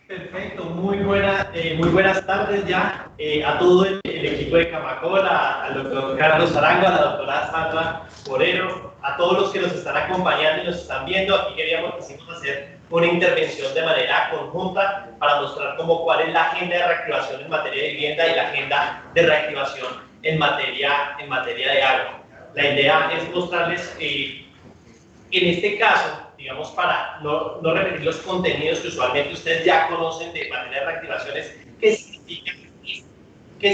Perfecto, muy buenas tardes ya a todo el equipo de Camacol, al doctor Carlos Arango, a la doctora Sandra Moreno, a todos los que nos están acompañando y nos están viendo. Aquí quisimos hacer una intervención de manera conjunta para mostrar cuál es la agenda de reactivación en materia de vivienda y la agenda de reactivación en materia de agua. La idea es mostrarles, en este caso, digamos, para no repetir los contenidos que usualmente ustedes ya conocen de materia de reactivaciones, ¿qué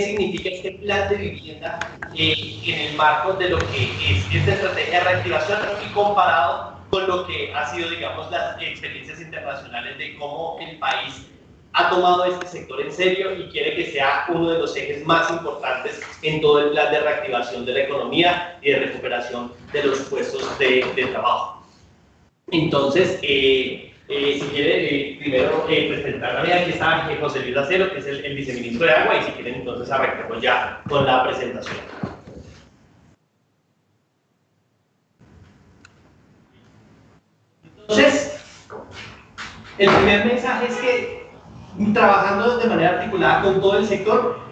significa este plan de vivienda en el marco de lo que es esta estrategia de reactivación y comparado con lo que ha sido, digamos, las experiencias internacionales de cómo el país ha tomado este sector en serio y quiere que sea uno de los ejes más importantes en todo el plan de reactivación de la economía y de recuperación de los puestos de trabajo? Entonces, si quiere, primero presentarme, aquí está José Luis Acero, que es el viceministro de Agua, y si quieren, entonces arrancamos ya con la presentación. Entonces, el primer mensaje es que, trabajando de manera articulada con todo el sector,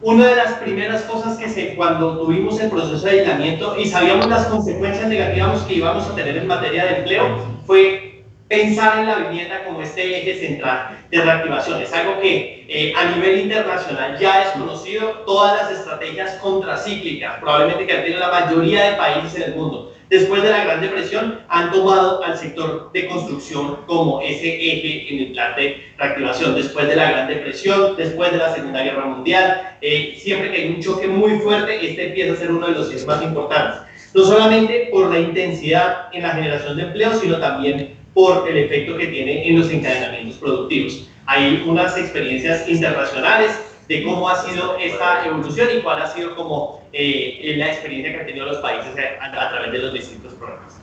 una de las primeras cosas cuando tuvimos el proceso de aislamiento y sabíamos las consecuencias negativas que íbamos a tener en materia de empleo, fue pensar en la vivienda como este eje central de reactivación. Es algo que a nivel internacional ya es conocido. Todas las estrategias contracíclicas, probablemente que han tenido la mayoría de países en el mundo, después de la Gran Depresión, han tomado al sector de construcción como ese eje en el plan de reactivación. Después de la Gran Depresión, después de la Segunda Guerra Mundial, siempre que hay un choque muy fuerte, este empieza a ser uno de los ejes más importantes. No solamente por la intensidad en la generación de empleo, sino también por el efecto que tiene en los encadenamientos productivos. Hay unas experiencias internacionales de cómo ha sido esta evolución y cuál ha sido como la experiencia que han tenido los países a través de los distintos programas.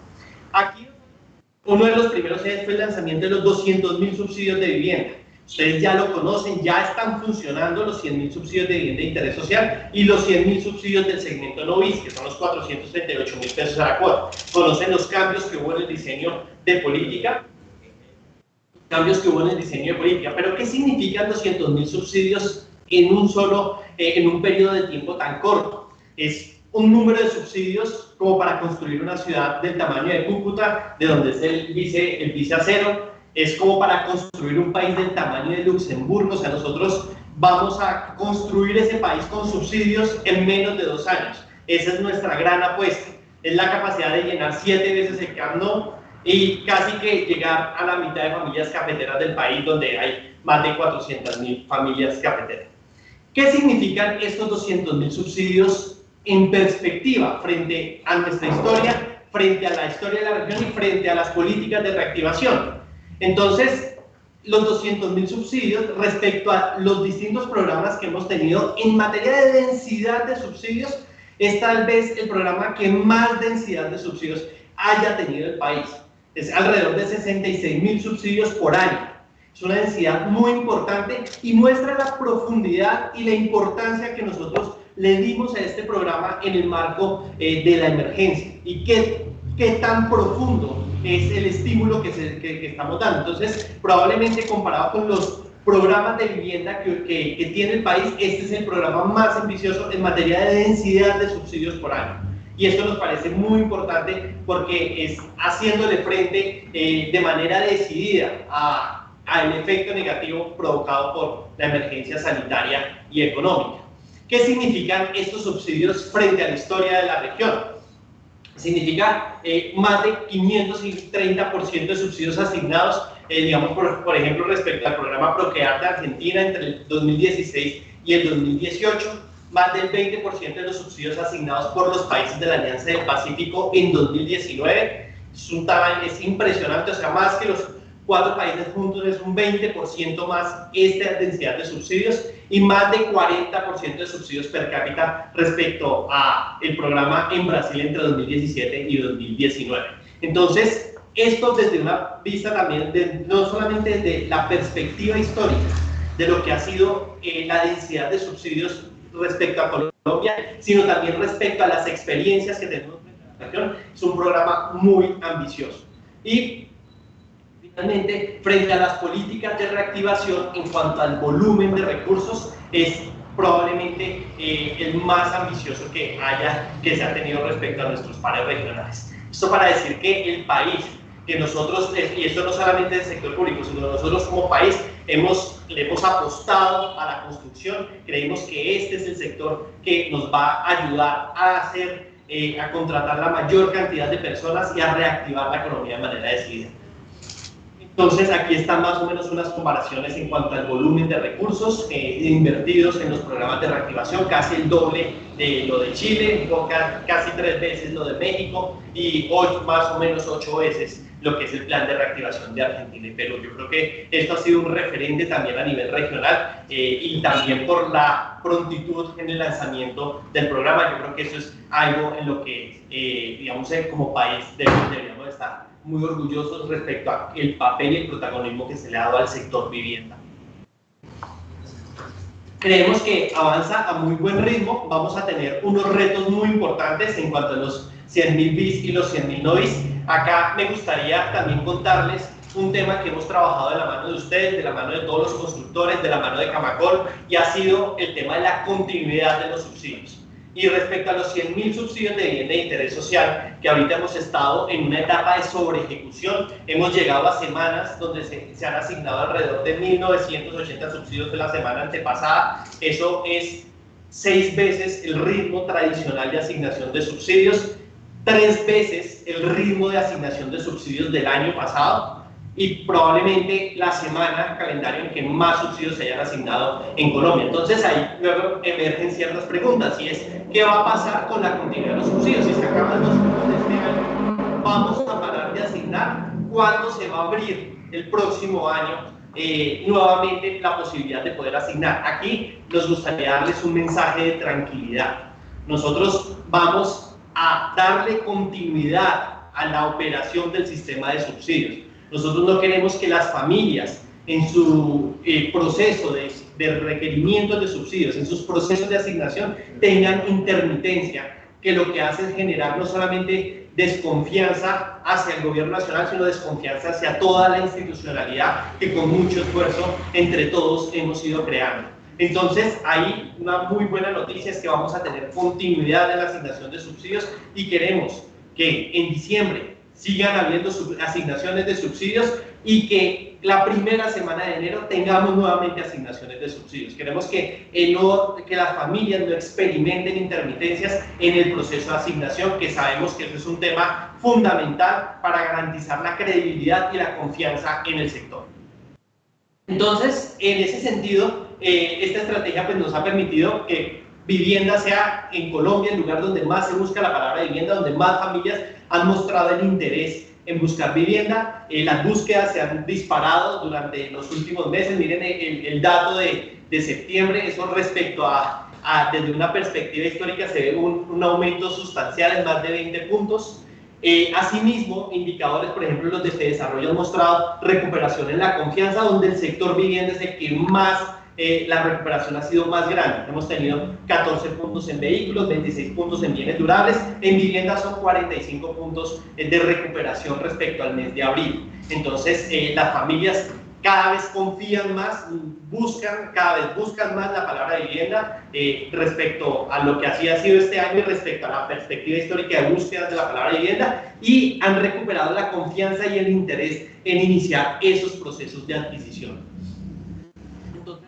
Aquí, uno de los primeros ejes fue el lanzamiento de los 200.000 subsidios de vivienda. Ustedes ya lo conocen, ya están funcionando los 100.000 subsidios de vivienda de interés social y los 100.000 subsidios del segmento Novis, que son los 438.000 pesos a la cuota. Conocen los cambios que hubo en el diseño de política, pero ¿qué significan 200.000 subsidios en un periodo de tiempo tan corto? Es un número de subsidios como para construir una ciudad del tamaño de Cúcuta, de donde es el vice Acero. Es como para construir un país del tamaño de Luxemburgo. O sea, nosotros vamos a construir ese país con subsidios en menos de 2 años. Esa es nuestra gran apuesta. Es la capacidad de llenar 7 veces el Camp Nou y casi que llegar a la mitad de familias cafeteras del país, donde hay más de 400.000 familias cafeteras. ¿Qué significan estos 200.000 subsidios en perspectiva frente a nuestra historia, frente a la historia de la región y frente a las políticas de reactivación? Entonces, los 200.000 subsidios respecto a los distintos programas que hemos tenido en materia de densidad de subsidios, es tal vez el programa que más densidad de subsidios haya tenido el país. Es alrededor de 66.000 subsidios por año. Es una densidad muy importante y muestra la profundidad y la importancia que nosotros le dimos a este programa en el marco de la emergencia y qué tan profundo es el estímulo que estamos dando. Entonces, probablemente comparado con los programas de vivienda que tiene el país, este es el programa más ambicioso en materia de densidad de subsidios por año. Y esto nos parece muy importante porque es haciéndole frente de manera decidida al efecto negativo provocado por la emergencia sanitaria y económica. ¿Qué significan estos subsidios frente a la historia de la región? Significa más de 530% de subsidios asignados, digamos, por ejemplo, respecto al programa Procrear de Argentina entre el 2016 y el 2018, más del 20% de los subsidios asignados por los países de la Alianza del Pacífico en 2019. Es impresionante, o sea, más que los 4 países juntos, es un 20% más esta densidad de subsidios y más de 40% de subsidios per cápita respecto a el programa en Brasil entre 2017 y 2019. Entonces, esto desde una vista también, no solamente desde la perspectiva histórica de lo que ha sido la densidad de subsidios respecto a Colombia, sino también respecto a las experiencias que tenemos en la región, es un programa muy ambicioso. Y finalmente, frente a las políticas de reactivación en cuanto al volumen de recursos, es probablemente el más ambicioso que se ha tenido respecto a nuestros pares regionales. Esto para decir que el país, que nosotros, y esto no solamente del sector público, sino nosotros como país, le hemos apostado a la construcción. Creemos que este es el sector que nos va a ayudar a contratar la mayor cantidad de personas y a reactivar la economía de manera decidida. Entonces, aquí están más o menos unas comparaciones en cuanto al volumen de recursos invertidos en los programas de reactivación, casi el doble de lo de Chile, casi 3 veces lo de México y más o menos 8 veces lo que es el plan de reactivación de Argentina y Perú. Yo creo que esto ha sido un referente también a nivel regional y también por la prontitud en el lanzamiento del programa. Yo creo que eso es algo en lo que, digamos, como país deberíamos estar muy orgullosos respecto al papel y el protagonismo que se le ha dado al sector vivienda. Creemos que avanza a muy buen ritmo. Vamos a tener unos retos muy importantes en cuanto a los 100.000 BIS y los 100.000 no BIS. Acá me gustaría también contarles un tema que hemos trabajado de la mano de ustedes, de la mano de todos los constructores, de la mano de Camacol, y ha sido el tema de la continuidad de los subsidios. Y respecto a los 100.000 subsidios de vivienda de interés social, que ahorita hemos estado en una etapa de sobreejecución, hemos llegado a semanas donde se han asignado alrededor de 1.980 subsidios de la semana antepasada. Eso es 6 veces el ritmo tradicional de asignación de subsidios, 3 veces el ritmo de asignación de subsidios del año pasado y probablemente la semana calendario en que más subsidios se hayan asignado en Colombia. Entonces ahí luego emergen ciertas preguntas y es ¿qué va a pasar con la continuidad de los subsidios? Si se acaban los subsidios de este año, ¿vamos a parar de asignar? ¿Cuándo se va a abrir el próximo año nuevamente la posibilidad de poder asignar? Aquí nos gustaría darles un mensaje de tranquilidad. Nosotros vamos a darle continuidad a la operación del sistema de subsidios. Nosotros no queremos que las familias en su proceso de requerimientos de subsidios, en sus procesos de asignación, tengan intermitencia, que lo que hace es generar no solamente desconfianza hacia el gobierno nacional, sino desconfianza hacia toda la institucionalidad que con mucho esfuerzo entre todos hemos ido creando. Entonces, ahí una muy buena noticia es que vamos a tener continuidad en la asignación de subsidios y queremos que en diciembre sigan habiendo asignaciones de subsidios y que la primera semana de enero tengamos nuevamente asignaciones de subsidios. Queremos que las familias no experimenten intermitencias en el proceso de asignación, que sabemos que eso es un tema fundamental para garantizar la credibilidad y la confianza en el sector. Entonces, en ese sentido, esta estrategia pues, nos ha permitido que vivienda sea en Colombia el lugar donde más se busca la palabra vivienda, donde más familias han mostrado el interés en buscar vivienda. Las búsquedas se han disparado durante los últimos meses. Miren el dato de septiembre, eso respecto desde una perspectiva histórica se ve un aumento sustancial en más de 20 puntos. Asimismo, indicadores, por ejemplo, los de Fedesarrollo han mostrado recuperación en la confianza, donde el sector vivienda es el que más la recuperación ha sido más grande. Hemos tenido 14 puntos en vehículos, 26 puntos en bienes durables, en vivienda son 45 puntos de recuperación respecto al mes de abril. Entonces, las familias cada vez confían más, cada vez buscan más la palabra vivienda respecto a lo que así ha sido este año y respecto a la perspectiva histórica de búsquedas de la palabra vivienda, y han recuperado la confianza y el interés en iniciar esos procesos de adquisición.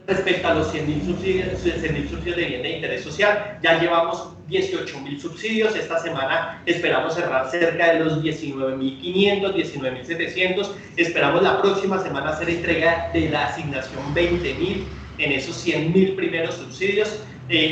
Respecto a los 100.000 subsidios de vivienda de interés social, ya llevamos 18.000 subsidios. Esta semana esperamos cerrar cerca de los 19.500, 19.700. Esperamos la próxima semana hacer entrega de la asignación 20.000 en esos 100.000 primeros subsidios.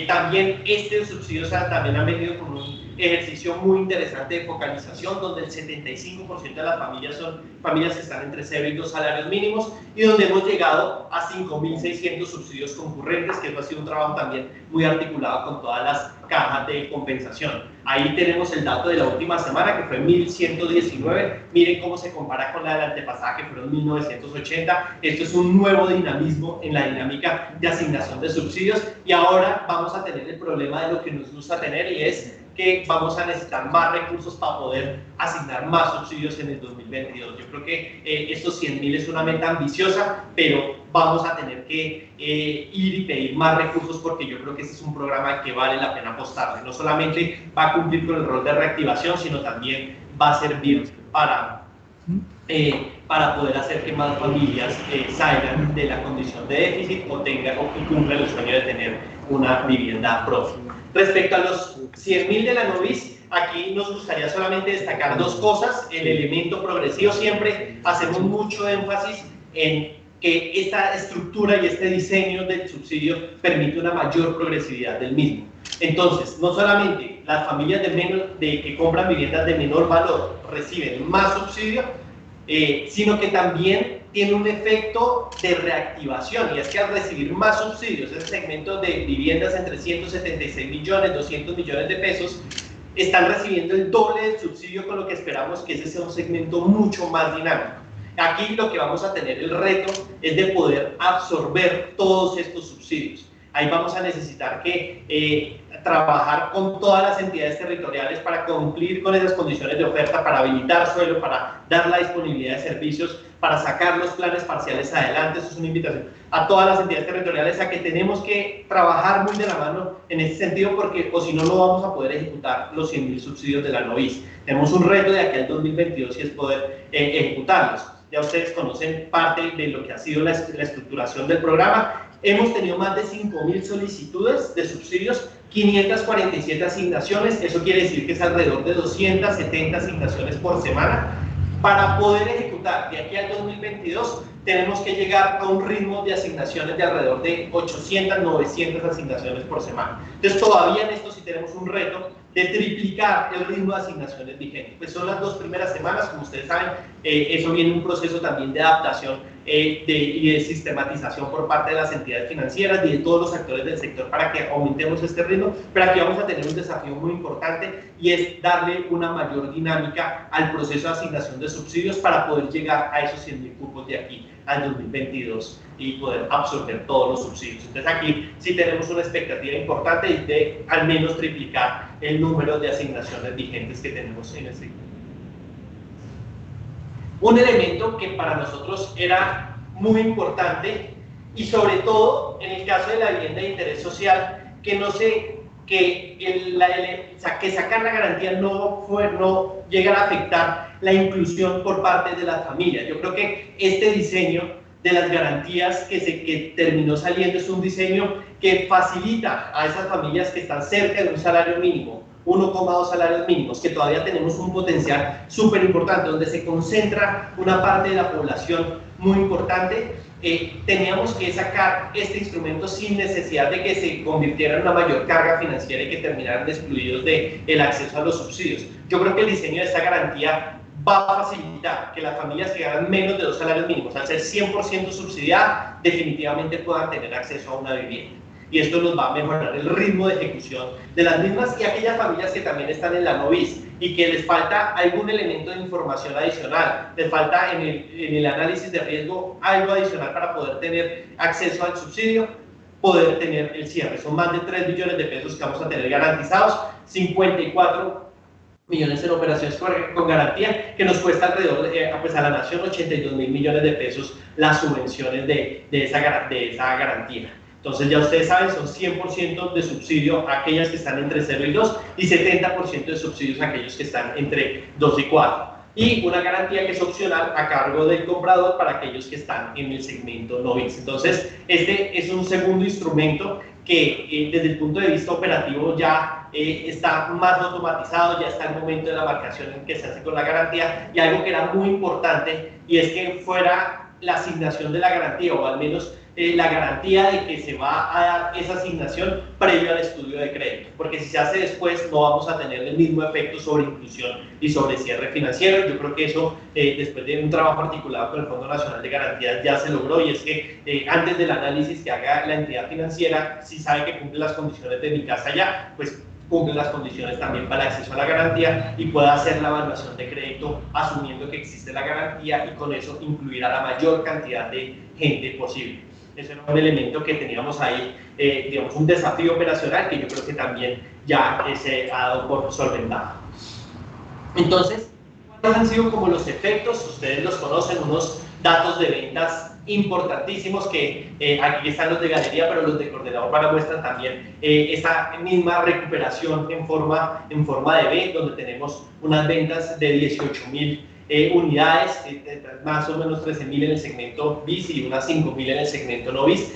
También estos subsidios también han venido con un ejercicio muy interesante de focalización, donde el 75% de las familias son familias que están entre 0 y 2 salarios mínimos, y donde hemos llegado a 5.600 subsidios concurrentes, que eso ha sido un trabajo también muy articulado con todas las cajas de compensación. Ahí tenemos el dato de la última semana, que fue 1.119. Miren cómo se compara con la de la antepasada, que fueron 1.980. Esto es un nuevo dinamismo en la dinámica de asignación de subsidios, y ahora vamos a tener el problema de lo que nos gusta tener, y es que vamos a necesitar más recursos para poder asignar más subsidios en el 2022. Yo creo que estos 100.000 es una meta ambiciosa, pero vamos a tener que ir y pedir más recursos porque yo creo que este es un programa que vale la pena apostarle. No solamente va a cumplir con el rol de reactivación, sino también va a servir para poder hacer que más familias salgan de la condición de déficit o tengan o cumplan el sueño de tener una vivienda propia. Respecto a los 100.000 de la Novis, aquí nos gustaría solamente destacar dos cosas. El elemento progresivo, siempre hacemos mucho énfasis en que esta estructura y este diseño del subsidio permite una mayor progresividad del mismo. Entonces, no solamente las familias que compran viviendas de menor valor reciben más subsidio, sino que también tiene un efecto de reactivación, y es que al recibir más subsidios, ese segmento de viviendas entre 176 millones, 200 millones de pesos, están recibiendo el doble del subsidio, con lo que esperamos que ese sea un segmento mucho más dinámico. Aquí lo que vamos a tener el reto es de poder absorber todos estos subsidios. Ahí vamos a necesitar que trabajar con todas las entidades territoriales para cumplir con esas condiciones de oferta, para habilitar suelo, para dar la disponibilidad de servicios, para sacar los planes parciales adelante. Eso es una invitación a todas las entidades territoriales a que tenemos que trabajar muy de la mano en ese sentido, porque o si no, no vamos a poder ejecutar los 100.000 subsidios de la Novis. Tenemos un reto de aquí al 2022 y es poder ejecutarlos. Ya ustedes conocen parte de lo que ha sido la estructuración del programa. Hemos tenido más de 5.000 solicitudes de subsidios, 547 asignaciones, eso quiere decir que es alrededor de 270 asignaciones por semana. Para poder ejecutar de aquí al 2022 tenemos que llegar a un ritmo de asignaciones de alrededor de 800, 900 asignaciones por semana. Entonces todavía en esto sí tenemos un reto de triplicar el ritmo de asignaciones vigentes. Pues son las 2 primeras semanas, como ustedes saben, eso viene un proceso también de adaptación y de sistematización por parte de las entidades financieras y de todos los actores del sector para que aumentemos este ritmo, pero aquí vamos a tener un desafío muy importante y es darle una mayor dinámica al proceso de asignación de subsidios para poder llegar a esos 100.000 cupos de aquí al 2022 y poder absorber todos los subsidios. Entonces aquí sí tenemos una expectativa importante de al menos triplicar el número de asignaciones vigentes que tenemos en el sector. Un elemento que para nosotros era muy importante, y sobre todo en el caso de la vivienda de interés social, que sacar la garantía no llegara a afectar la inclusión por parte de las familias. Yo creo que este diseño de las garantías que terminó saliendo es un diseño que facilita a esas familias que están cerca de un salario mínimo, 1,2 salarios mínimos, que todavía tenemos un potencial súper importante, donde se concentra una parte de la población muy importante. Teníamos que sacar este instrumento sin necesidad de que se convirtiera en una mayor carga financiera y que terminaran excluidos del acceso a los subsidios. Yo creo que el diseño de esta garantía va a facilitar que las familias que ganan menos de 2 salarios mínimos, al ser 100% subsidiadas, definitivamente puedan tener acceso a una vivienda. Y esto nos va a mejorar el ritmo de ejecución de las mismas, y aquellas familias que también están en la Novis y que les falta algún elemento de información adicional, les falta en el análisis de riesgo algo adicional para poder tener acceso al subsidio, poder tener el cierre. Son más de 3 billones de pesos que vamos a tener garantizados, 54 millones en operaciones con garantía, que nos cuesta alrededor pues a la nación 82.000 millones de pesos las subvenciones de esa garantía. Entonces ya ustedes saben, son 100% de subsidio a aquellas que están entre 0 y 2 y 70% de subsidios a aquellos que están entre 2 y 4. Y una garantía que es opcional a cargo del comprador para aquellos que están en el segmento Novis. Entonces este es un segundo instrumento que desde el punto de vista operativo ya está más automatizado, ya está el momento de la marcación en que se hace con la garantía, y algo que era muy importante, y es que fuera la asignación de la garantía, o al menos la garantía de que se va a dar esa asignación previo al estudio de crédito, porque si se hace después no vamos a tener el mismo efecto sobre inclusión y sobre cierre financiero. Yo creo que eso, después de un trabajo articulado con el Fondo Nacional de Garantías, ya se logró, y es que antes del análisis que haga la entidad financiera, si sabe que cumple las condiciones de mi casa ya, pues cumple las condiciones también para el acceso a la garantía y pueda hacer la evaluación de crédito asumiendo que existe la garantía, y con eso incluir a la mayor cantidad de gente posible. Ese era un elemento que teníamos ahí, digamos, un desafío operacional que yo creo que también ya se ha dado por solventado. Entonces, ¿cuáles han sido como los efectos? Ustedes los conocen, unos datos de ventas importantísimos que aquí están los de galería, pero los de coordenador para muestran también esa misma recuperación en forma de B, donde tenemos unas ventas de 18.000 unidades, más o menos 13.000 en el segmento BIS y unas 5.000 en el segmento no BIS.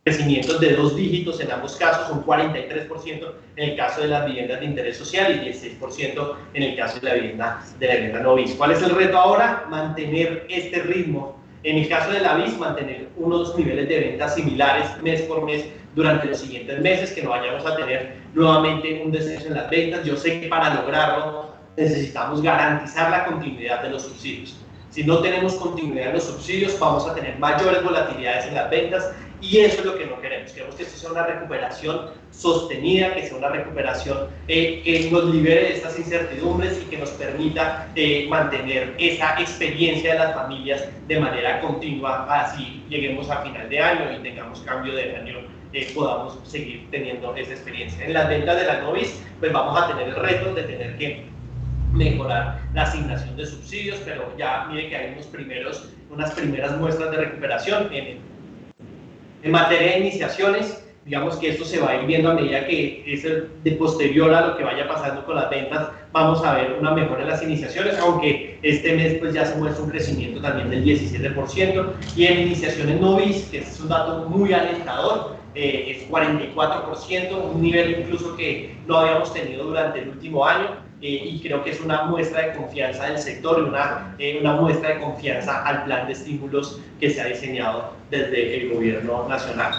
Crecimientos de 2 dígitos en ambos casos, un 43% en el caso de las viviendas de interés social y 16% en el caso de la vivienda no BIS. ¿Cuál es el reto ahora? Mantener este ritmo. En el caso de la BIS, mantener unos niveles de ventas similares mes por mes durante los siguientes meses, que no vayamos a tener nuevamente un descenso en las ventas. Yo sé que para lograrlo necesitamos garantizar la continuidad de los subsidios. Si no tenemos continuidad en los subsidios, vamos a tener mayores volatilidades en las ventas y eso es lo que no queremos. Queremos que esto sea una recuperación sostenida, que sea una recuperación que nos libere de estas incertidumbres y que nos permita mantener esa experiencia de las familias de manera continua, así lleguemos a final de año y tengamos cambio de año, podamos seguir teniendo esa experiencia. En las ventas de la Novis, pues vamos a tener el reto de tener que mejorar la asignación de subsidios, pero ya mire que hay unas primeras muestras de recuperación. En materia de iniciaciones, digamos que esto se va a ir viendo a medida que es de posterior a lo que vaya pasando con las ventas, vamos a ver una mejora en las iniciaciones, aunque este mes pues ya se muestra un crecimiento también del 17%, y en iniciaciones no BIS, que es un dato muy alentador, es 44%, un nivel incluso que no habíamos tenido durante el último año, y creo que es una muestra de confianza del sector y una muestra de confianza al plan de estímulos que se ha diseñado desde el gobierno nacional.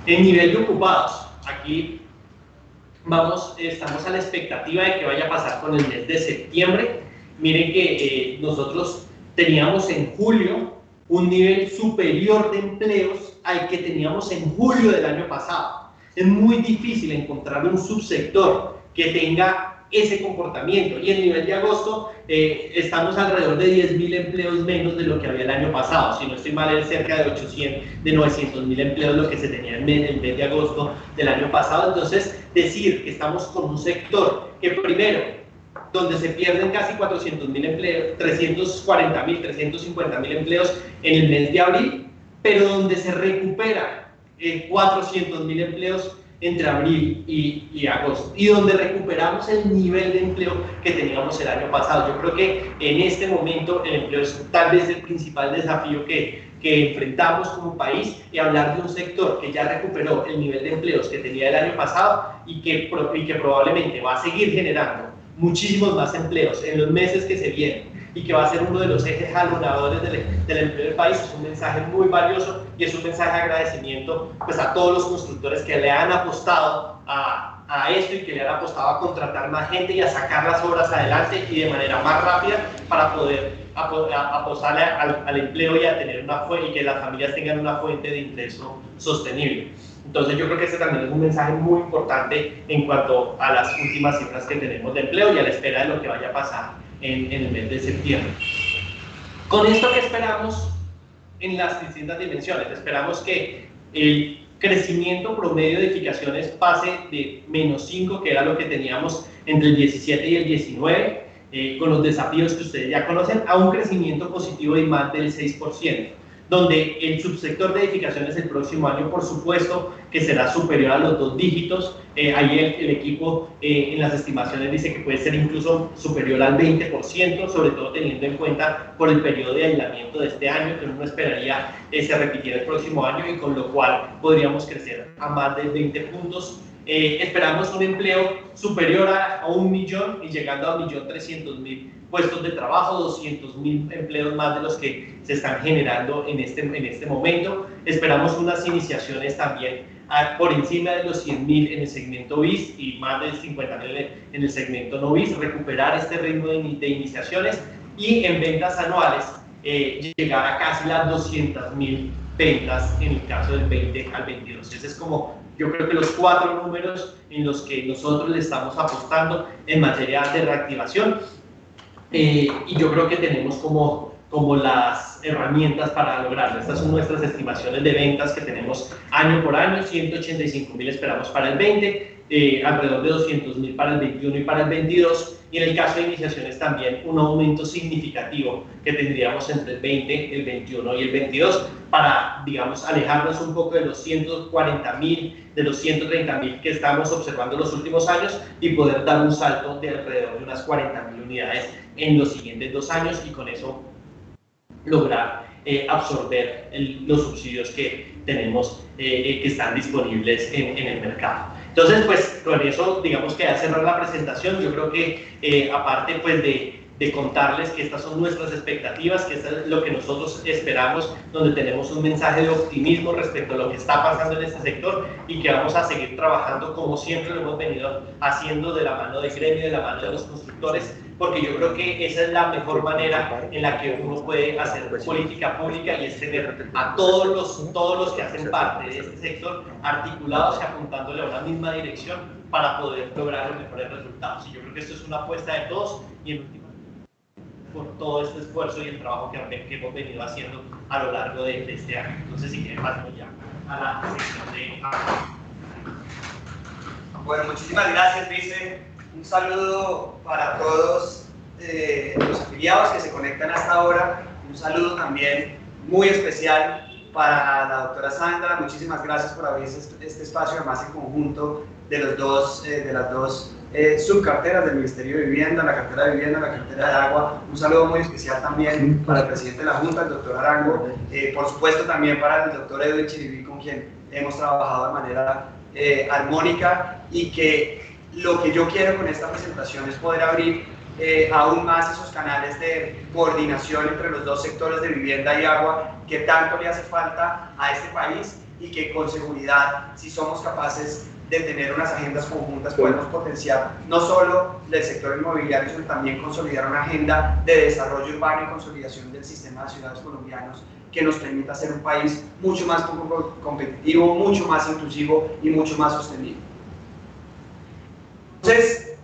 En nivel de ocupados, aquí estamos a la expectativa de que vaya a pasar con el mes de septiembre. Miren que nosotros teníamos en julio un nivel superior de empleos al que teníamos en julio del año pasado. Es muy difícil encontrar un subsector que tenga ese comportamiento, y en nivel de agosto estamos alrededor de 10.000 empleos menos de lo que había el año pasado. Si no estoy mal, es cerca de 900.000 empleos lo que se tenía en el mes de agosto del año pasado. Entonces, decir que estamos con un sector que primero, donde se pierden casi 400.000 empleos, 340.000, 350.000 empleos en el mes de abril, pero donde se recupera 400.000 empleos entre abril y agosto, y donde recuperamos el nivel de empleo que teníamos el año pasado. Yo creo que en este momento el empleo es tal vez el principal desafío que enfrentamos como país, y hablar de un sector que ya recuperó el nivel de empleos que tenía el año pasado y que probablemente va a seguir generando muchísimos más empleos en los meses que se vienen, y que va a ser uno de los ejes jalonadores del empleo del país, es un mensaje muy valioso y es un mensaje de agradecimiento pues, a todos los constructores que le han apostado a esto y que le han apostado a contratar más gente y a sacar las obras adelante y de manera más rápida para poder apostarle al empleo y a tener y que las familias tengan una fuente de ingreso sostenible. Entonces yo creo que este también es un mensaje muy importante en cuanto a las últimas cifras que tenemos de empleo y a la espera de lo que vaya a pasar en el mes de septiembre. Con esto, ¿qué esperamos en las distintas dimensiones? Esperamos que el crecimiento promedio de edificaciones pase de -5, que era lo que teníamos entre el 17 y el 19, con los desafíos que ustedes ya conocen, a un crecimiento positivo de más del 6%, donde el subsector de edificaciones el próximo año, por supuesto, que será superior a los 2 dígitos. Ahí el equipo en las estimaciones dice que puede ser incluso superior al 20%, sobre todo teniendo en cuenta por el periodo de aislamiento de este año, que uno esperaría se repitiera el próximo año, y con lo cual podríamos crecer a más de 20 puntos. Esperamos un empleo superior a 1 millón y llegando a 1.300.000 puestos de trabajo, 200.000 empleos más de los que se están generando en este momento. Esperamos unas iniciaciones también por encima de los 100.000 en el segmento BIS y más de 50.000 en el segmento no BIS, recuperar este ritmo de iniciaciones, y en ventas anuales llegar a casi las 200.000 ventas en el caso del 20 al 22. Ese es como, yo creo que los 4 números en los que nosotros le estamos apostando en materia de reactivación, y yo creo que tenemos como las las herramientas para lograrlo. Estas son nuestras estimaciones de ventas que tenemos año por año, 185.000 esperamos para el 20, alrededor de 200.000 para el 21 y para el 22, y en el caso de iniciaciones también un aumento significativo que tendríamos entre el 20, el 21 y el 22 para, digamos, alejarnos un poco de los 140.000, de los 130.000 que estamos observando en los últimos años y poder dar un salto de alrededor de unas 40.000 unidades en los siguientes 2 años y con eso lograr absorber los subsidios que tenemos que están disponibles en el mercado. Entonces, pues con eso, digamos que al cerrar la presentación, yo creo que aparte pues de contarles que estas son nuestras expectativas, que esto es lo que nosotros esperamos, donde tenemos un mensaje de optimismo respecto a lo que está pasando en este sector y que vamos a seguir trabajando como siempre lo hemos venido haciendo de la mano del gremio, de la mano de los constructores, porque yo creo que esa es la mejor manera en la que uno puede hacer política pública y es tener a todos los que hacen parte de este sector articulados y apuntándole a una misma dirección para poder lograr los mejores resultados. Y yo creo que esto es una apuesta de todos y en última por todo este esfuerzo y el trabajo que hemos venido haciendo a lo largo de este año. Entonces, si quieren, pasamos ya a la sección de... Bueno, muchísimas gracias, Vice. Un saludo para todos los afiliados que se conectan hasta ahora. Un saludo también muy especial para la doctora Sandra. Muchísimas gracias por abrir este espacio, además en conjunto de las dos subcarteras del Ministerio de Vivienda, la cartera de Vivienda, la cartera de Agua. Un saludo muy especial también para el presidente de la Junta, el doctor Arango. Por supuesto también para el doctor Edwin Chiribi, con quien hemos trabajado de manera armónica, y que lo que yo quiero con esta presentación es poder abrir aún más esos canales de coordinación entre los dos sectores de vivienda y agua que tanto le hace falta a este país, y que con seguridad, si somos capaces de tener unas agendas conjuntas, podemos potenciar no solo el sector inmobiliario, sino también consolidar una agenda de desarrollo urbano y consolidación del sistema de ciudades colombianos que nos permita ser un país mucho más competitivo, mucho más inclusivo y mucho más sostenible. Entonces,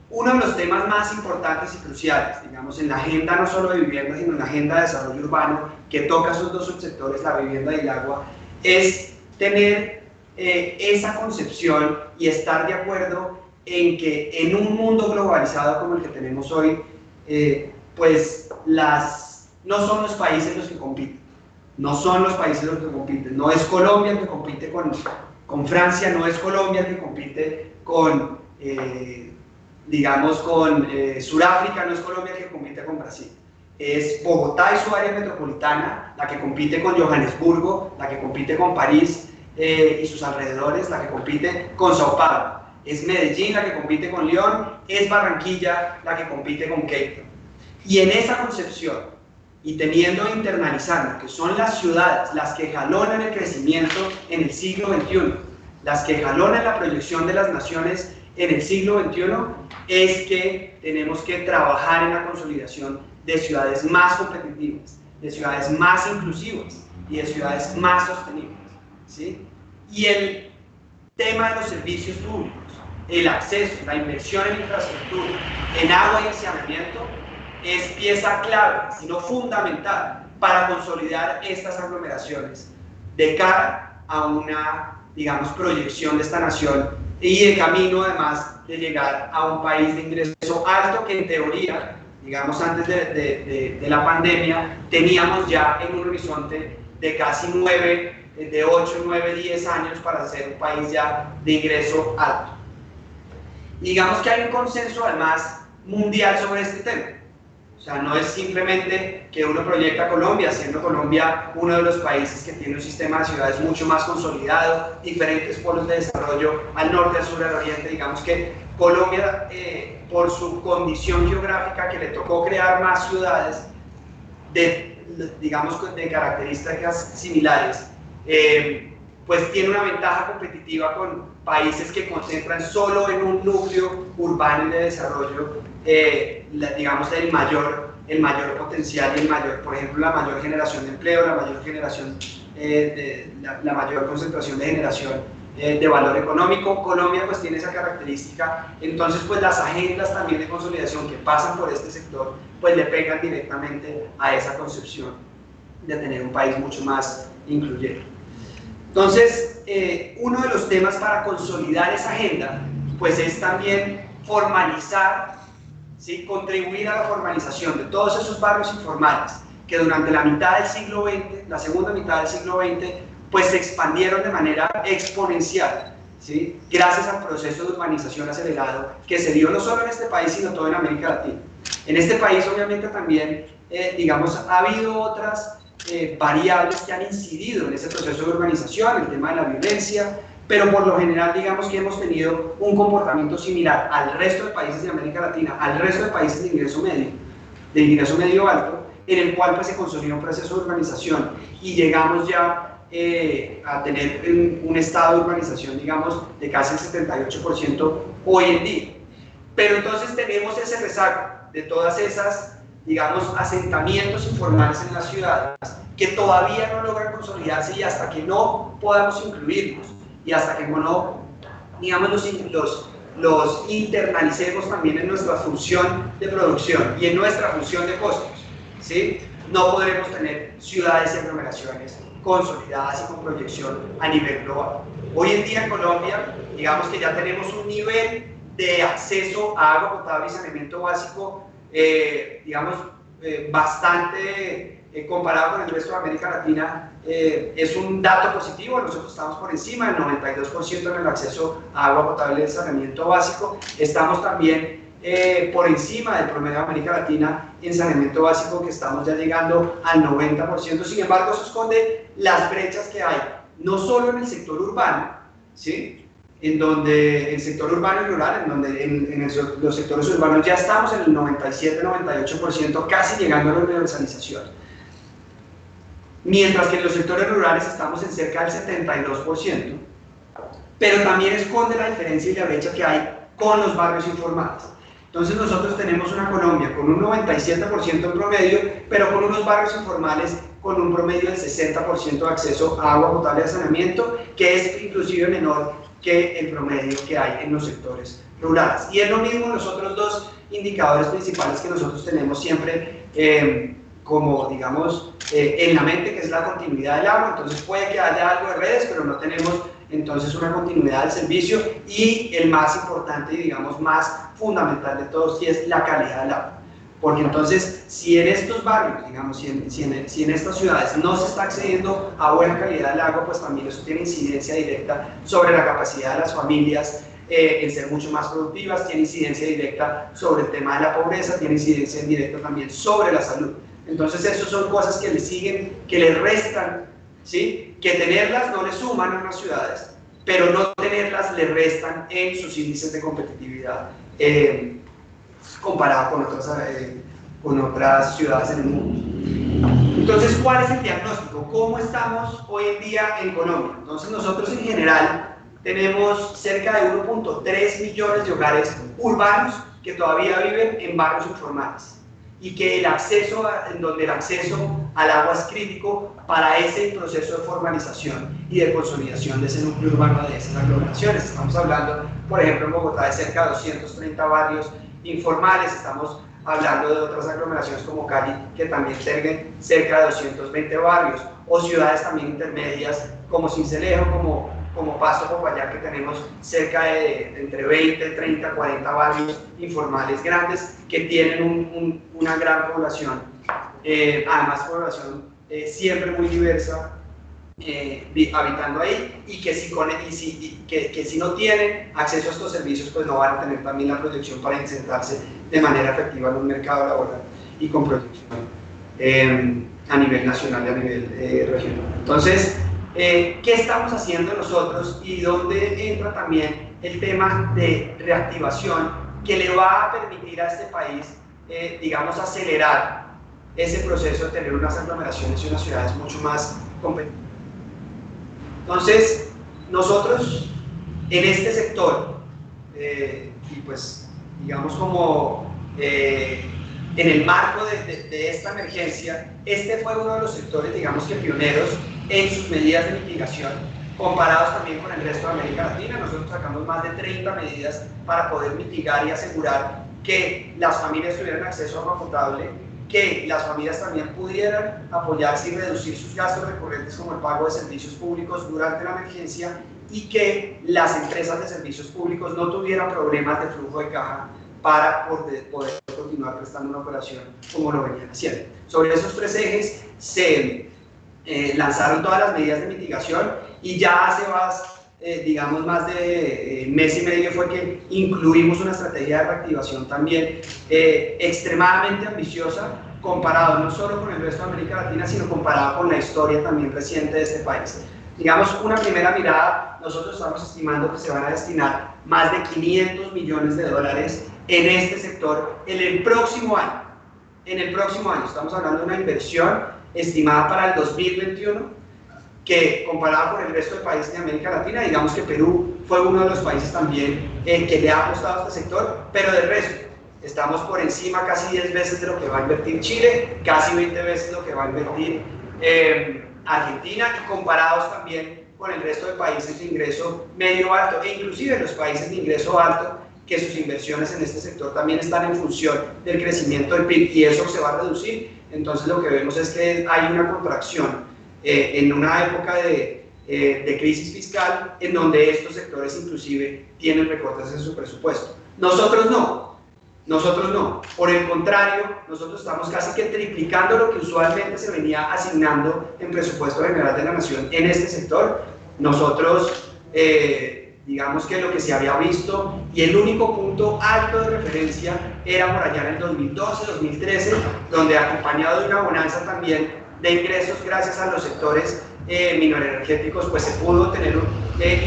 uno de los temas más importantes y cruciales, digamos, en la agenda no solo de vivienda, sino en la agenda de desarrollo urbano, que toca esos dos subsectores, la vivienda y el agua, es tener esa concepción y estar de acuerdo en que en un mundo globalizado como el que tenemos hoy, pues no son los países los que compiten, no son los países los que compiten, no es Colombia el que compite con Francia, no es Colombia el que compite con, digamos, con Sudáfrica, no es Colombia el que compite con Brasil. Es Bogotá y su área metropolitana la que compite con Johannesburgo, la que compite con París y sus alrededores, la que compite con Sao Paulo. Es Medellín la que compite con León, es Barranquilla la que compite con Cape Town. Y en esa concepción, y teniendo internalizando que son las ciudades las que jalonan el crecimiento en el siglo XXI, las que jalonan la proyección de las naciones en el siglo XXI, es que tenemos que trabajar en la consolidación de ciudades más competitivas, de ciudades más inclusivas y de ciudades más sostenibles, ¿sí? Y el tema de los servicios públicos, el acceso, la inversión en infraestructura, en agua y en saneamiento, es pieza clave, sino fundamental, para consolidar estas aglomeraciones de cara a una, digamos, proyección de esta nación y de camino, además, de llegar a un país de ingreso alto que en teoría, digamos, antes de la pandemia, teníamos ya en un horizonte de casi 8, 9, 10 años para ser un país ya de ingreso alto. Y digamos que hay un consenso, además, mundial sobre este tema. O sea, no es simplemente que uno proyecta a Colombia, siendo Colombia uno de los países que tiene un sistema de ciudades mucho más consolidado, diferentes polos de desarrollo al norte, al sur, al oriente. Digamos que Colombia, por su condición geográfica, que le tocó crear más ciudades digamos, de características similares, pues tiene una ventaja competitiva con países que concentran solo en un núcleo urbano y de desarrollo, digamos, el mayor potencial y por ejemplo, la mayor generación de empleo, la mayor generación, la mayor concentración de generación de valor económico. Colombia pues tiene esa característica, entonces pues las agendas también de consolidación que pasan por este sector pues le pegan directamente a esa concepción de tener un país mucho más incluyente. Entonces, uno de los temas para consolidar esa agenda pues es también formalizar, ¿sí? Contribuir a la formalización de todos esos barrios informales que durante la mitad del siglo XX, la segunda mitad del siglo XX, pues se expandieron de manera exponencial, ¿sí? Gracias al proceso de urbanización acelerado que se dio no solo en este país, sino todo en América Latina. En este país, obviamente, también, digamos, ha habido otras variables que han incidido en ese proceso de urbanización, el tema de la violencia, pero por lo general, digamos que hemos tenido un comportamiento similar al resto de países de América Latina, al resto de países de ingreso medio alto, en el cual pues se consolidó un proceso de urbanización y llegamos ya a tener un estado de urbanización, digamos, de casi el 78% hoy en día. Pero entonces tenemos ese rezago de todas esas, digamos, asentamientos informales en las ciudades que todavía no logran consolidarse, y hasta que no podamos incluirlos y hasta que no, digamos, los internalicemos también en nuestra función de producción y en nuestra función de costos, ¿sí? No podremos tener ciudades y aglomeraciones consolidadas y con proyección a nivel global. Hoy en día en Colombia, digamos que ya tenemos un nivel de acceso a agua potable y saneamiento básico, digamos, bastante comparado con el resto de América Latina, es un dato positivo. Nosotros estamos por encima del 92% en el acceso a agua potable y saneamiento básico. Estamos también por encima del promedio de América Latina en saneamiento básico, que estamos ya llegando al 90%. Sin embargo, eso esconde las brechas que hay, no solo en el sector urbano, ¿sí? En donde el sector urbano y rural, en donde los sectores urbanos ya estamos en el 97-98%, casi llegando a la universalización. Mientras que en los sectores rurales estamos en cerca del 72%, pero también esconde la diferencia y la brecha que hay con los barrios informales. Entonces nosotros tenemos una Colombia con un 97% en promedio, pero con unos barrios informales con un promedio del 60% de acceso a agua potable y a saneamiento, que es inclusive menor que el promedio que hay en los sectores rurales. Y es lo mismo los otros dos indicadores principales que nosotros tenemos siempre como, digamos, en la mente, que es la continuidad del agua. Entonces puede que haya algo de redes, pero no tenemos entonces una continuidad del servicio, y el más importante y digamos más fundamental de todos, que es la calidad del agua. Porque entonces, si en estos barrios, digamos, si en estas ciudades no se está accediendo a buena calidad del agua, pues también eso tiene incidencia directa sobre la capacidad de las familias en ser mucho más productivas, tiene incidencia directa sobre el tema de la pobreza, tiene incidencia directa también sobre la salud. Entonces, esas son cosas que le siguen, que le restan, ¿sí? Que tenerlas no le suman a las ciudades, pero no tenerlas le restan en sus índices de competitividad comparado con otras ciudades en el mundo. Entonces, ¿cuál es el diagnóstico? ¿Cómo estamos hoy en día en Colombia? Entonces, nosotros en general tenemos cerca de 1.3 millones de hogares urbanos que todavía viven en barrios informales, y que donde el acceso al agua es crítico para ese proceso de formalización y de consolidación de ese núcleo urbano, de esas aglomeraciones. Estamos hablando, por ejemplo, en Bogotá, de cerca de 230 barrios informales. Estamos hablando de otras aglomeraciones como Cali, que también tienen cerca de 220 barrios, o ciudades también intermedias como Sincelejo, como Pasto, Popayán, que tenemos cerca de entre 20, 30, 40 barrios informales grandes que tienen una gran población, además población siempre muy diversa, habitando ahí, y que si no tienen acceso a estos servicios, pues no van a tener también la proyección para insertarse de manera efectiva en un mercado laboral y con proyección a nivel nacional y a nivel regional. Entonces, ¿qué estamos haciendo nosotros y dónde entra también el tema de reactivación que le va a permitir a este país, digamos, acelerar ese proceso de tener unas aglomeraciones y unas ciudades mucho más competitivas? Entonces, nosotros en este sector, y pues, digamos, como en el marco de esta emergencia, este fue uno de los sectores, digamos que pioneros en sus medidas de mitigación, comparados también con el resto de América Latina. Nosotros sacamos más de 30 medidas para poder mitigar y asegurar que las familias tuvieran acceso a agua potable, que las familias también pudieran apoyarse y reducir sus gastos recurrentes como el pago de servicios públicos durante la emergencia, y que las empresas de servicios públicos no tuvieran problemas de flujo de caja para poder continuar prestando una operación como lo venían haciendo. Sobre esos tres ejes se lanzaron todas las medidas de mitigación, y ya hace digamos más de mes y medio fue que incluimos una estrategia de reactivación también extremadamente ambiciosa, comparado no solo con el resto de América Latina, sino comparado con la historia también reciente de este país. Digamos, una primera mirada, nosotros estamos estimando que se van a destinar más de 500 millones de dólares en este sector en el próximo año. En el próximo año estamos hablando de una inversión estimada para el 2021, que comparado con el resto de países de América Latina, digamos que Perú fue uno de los países también que le ha apostado a este sector, pero del resto estamos por encima casi 10 veces de lo que va a invertir Chile, casi 20 veces lo que va a invertir Argentina, y comparados también con el resto de países de ingreso medio alto, e inclusive los países de ingreso alto, que sus inversiones en este sector también están en función del crecimiento del PIB, y eso se va a reducir. Entonces lo que vemos es que hay una contracción en una época de crisis fiscal, en donde estos sectores inclusive tienen recortes en su presupuesto. Nosotros no. Por el contrario, nosotros estamos casi que triplicando lo que usualmente se venía asignando en presupuesto general de la nación en este sector. Nosotros, digamos que lo que se había visto, y el único punto alto de referencia era por allá en el 2012-2013, donde acompañado de una bonanza también de ingresos gracias a los sectores minoenergéticos, pues se pudo tener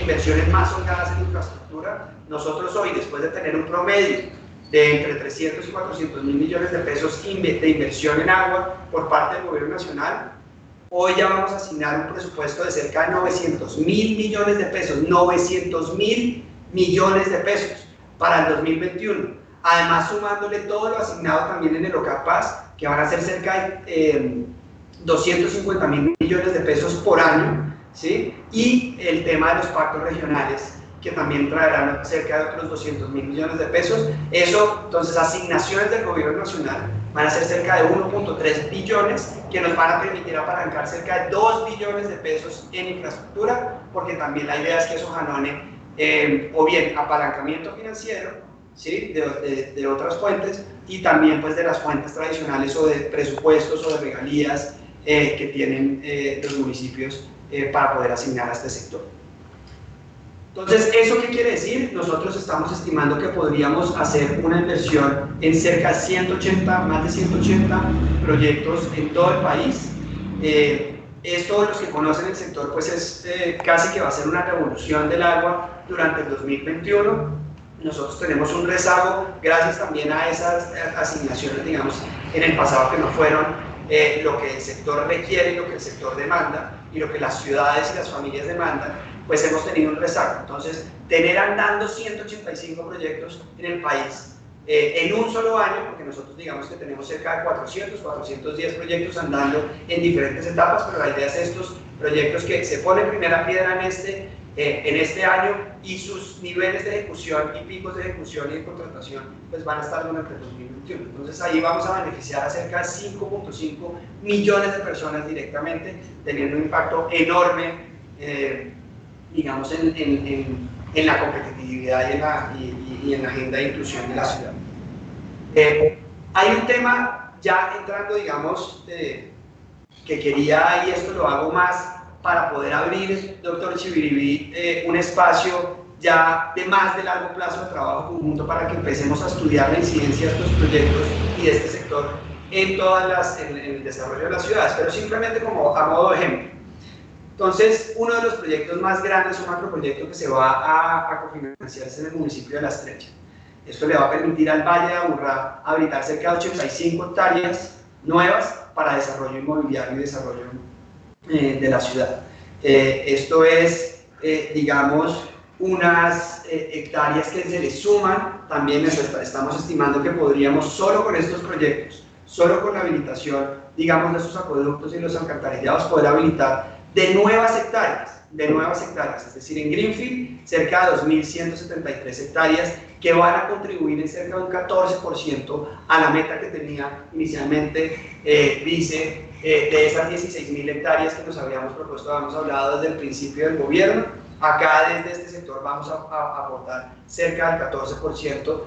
inversiones más holgadas en infraestructura. Nosotros hoy, después de tener un promedio de entre 300 y 400 mil millones de pesos de inversión en agua por parte del gobierno nacional, hoy ya vamos a asignar un presupuesto de cerca de 900 mil millones de pesos, 900 mil millones de pesos para el 2021. Además, sumándole todo lo asignado también en el OCAP Paz, que van a ser cerca de 250 mil millones de pesos por año, ¿sí? Y el tema de los pactos regionales, que también traerán cerca de otros 200 mil millones de pesos. Eso, entonces, asignaciones del gobierno nacional van a ser cerca de 1.3 billones, que nos van a permitir apalancar cerca de 2 billones de pesos en infraestructura, porque también la idea es que eso janone o bien apalancamiento financiero, ¿sí? de otras fuentes, y también pues de las fuentes tradicionales o de presupuestos o de regalías que tienen los municipios para poder asignar a este sector. Entonces, ¿eso qué quiere decir? Nosotros estamos estimando que podríamos hacer una inversión en cerca de más de 180 proyectos en todo el país. Esto, los que conocen el sector, pues es casi que va a ser una revolución del agua durante el 2021. Nosotros tenemos un rezago gracias también a esas asignaciones, digamos, en el pasado, que no fueron lo que el sector requiere y lo que el sector demanda y lo que las ciudades y las familias demandan. Pues hemos tenido un rezago. Entonces, tener andando 185 proyectos en el país en un solo año, porque nosotros digamos que tenemos cerca de 410 proyectos andando en diferentes etapas, pero la idea es estos proyectos que se pone primera piedra en este año, y sus niveles de ejecución y picos de ejecución y de contratación pues van a estar durante el 2021. Entonces ahí vamos a beneficiar a cerca de 5.5 millones de personas directamente, teniendo un impacto enorme digamos, en la competitividad y en la agenda de inclusión de la ciudad. Hay un tema ya entrando, digamos, que quería, y esto lo hago más para poder abrir, doctor Chibiribí, un espacio ya de más de largo plazo de trabajo conjunto para que empecemos a estudiar la incidencia de estos proyectos y de este sector en el desarrollo de las ciudades, pero simplemente como a modo de ejemplo. Entonces, uno de los proyectos más grandes, un macroproyecto que se va a cofinanciarse en el municipio de La Estrella. Esto le va a permitir al Valle de Aburrá habilitar cerca de 85 hectáreas nuevas para desarrollo inmobiliario y desarrollo de la ciudad. Esto es, digamos, unas hectáreas que se le suman, también estamos estimando que podríamos, solo con estos proyectos, solo con la habilitación, digamos, de esos acueductos y los alcantarillados, poder habilitar de nuevas hectáreas. de nuevas hectáreas, es decir, en Greenfield, cerca de 2.173 hectáreas, que van a contribuir en cerca de un 14% a la meta que tenía inicialmente Vice, de esas 16.000 hectáreas que nos habíamos propuesto, habíamos hablado desde el principio del gobierno. Acá desde este sector vamos a aportar cerca del 14%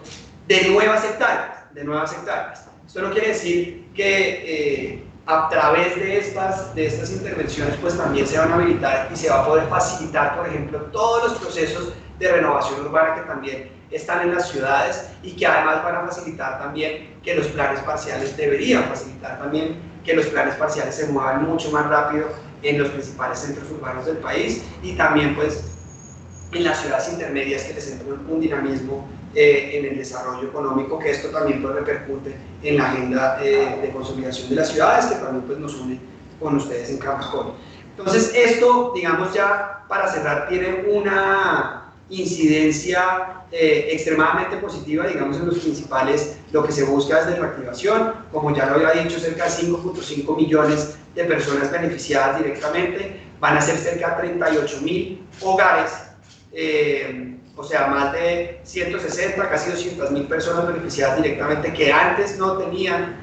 de nuevas hectáreas. Esto no quiere decir que a través de estas intervenciones pues también se van a habilitar y se va a poder facilitar, por ejemplo, todos los procesos de renovación urbana que también están en las ciudades y que además van a facilitar también que los planes parciales, deberían facilitar también que los planes parciales se muevan mucho más rápido en los principales centros urbanos del país y también pues en las ciudades intermedias, que les entre un dinamismo en el desarrollo económico, que esto también pues repercute en la agenda de consolidación de las ciudades, que también pues nos une con ustedes en Camacol. Entonces esto, digamos ya para cerrar, tiene una incidencia extremadamente positiva, digamos en los principales, lo que se busca es de reactivación, como ya lo había dicho, cerca de 5.5 millones de personas beneficiadas directamente, van a ser cerca de 38.000 hogares, o sea, más de 160, casi 200.000 personas beneficiadas directamente que antes no tenían,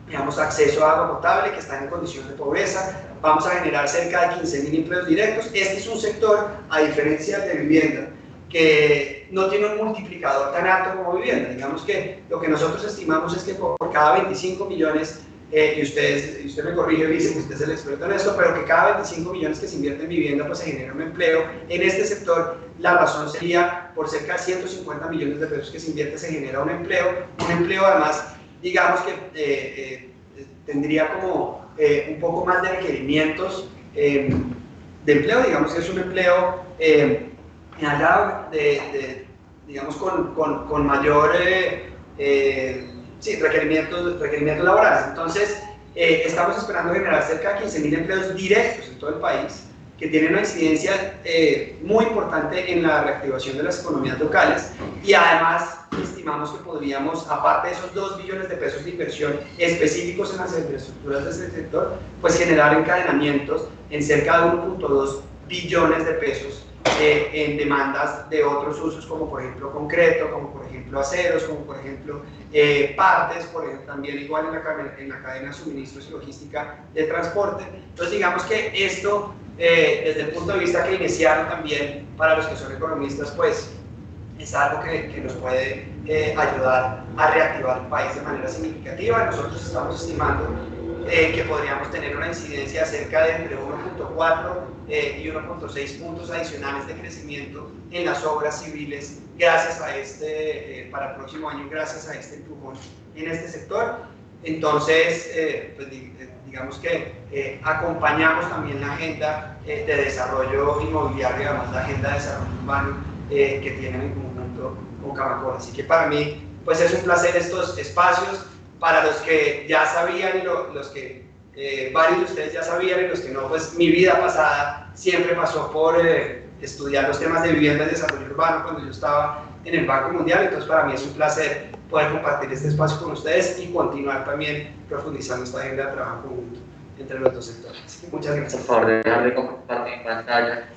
digamos, acceso a agua potable, que están en condición de pobreza. Vamos a generar cerca de 15.000 empleos directos. Este es un sector, a diferencia de vivienda, que no tiene un multiplicador tan alto como vivienda. Digamos que lo que nosotros estimamos es que por cada 25 millones, y usted me corrige, Vice, que usted es el experto en esto, pero que cada 25 millones que se invierte en vivienda pues se genera un empleo. En este sector la razón sería por cerca de 150 millones de pesos que se invierte se genera un empleo además, digamos que tendría como un poco más de requerimientos de empleo, digamos que es un empleo digamos con mayor requerimientos laborales. Entonces, estamos esperando generar cerca de 15.000 empleos directos en todo el país, que tienen una incidencia muy importante en la reactivación de las economías locales, y además estimamos que podríamos, aparte de esos 2 billones de pesos de inversión específicos en las infraestructuras de este sector, pues generar encadenamientos en cerca de 1.2 billones de pesos en demandas de otros usos, como por ejemplo concreto, como por ejemplo aceros, como por ejemplo partes, por ejemplo, también igual en la cadena de suministros y logística de transporte. Entonces digamos que esto, desde el punto de vista keynesiano también, para los que son economistas, pues es algo que nos puede ayudar a reactivar el país de manera significativa. Nosotros estamos estimando que podríamos tener una incidencia cerca de entre 1.4 y 1.6 puntos adicionales de crecimiento en las obras civiles gracias a para el próximo año, gracias a este empujón en este sector. Entonces, pues, digamos que acompañamos también la agenda de desarrollo inmobiliario, además la agenda de desarrollo urbano que tienen en conjunto con Camacol. Así que para mí, pues es un placer estos espacios. Para los que ya sabían y los que varios de ustedes ya sabían y los que no, pues mi vida pasada siempre pasó por estudiar los temas de vivienda y desarrollo urbano cuando yo estaba en el Banco Mundial. Entonces para mí es un placer poder compartir este espacio con ustedes y continuar también profundizando esta agenda de trabajo conjunto entre los dos sectores. Muchas gracias. Por favor, dejar de compartir pantalla.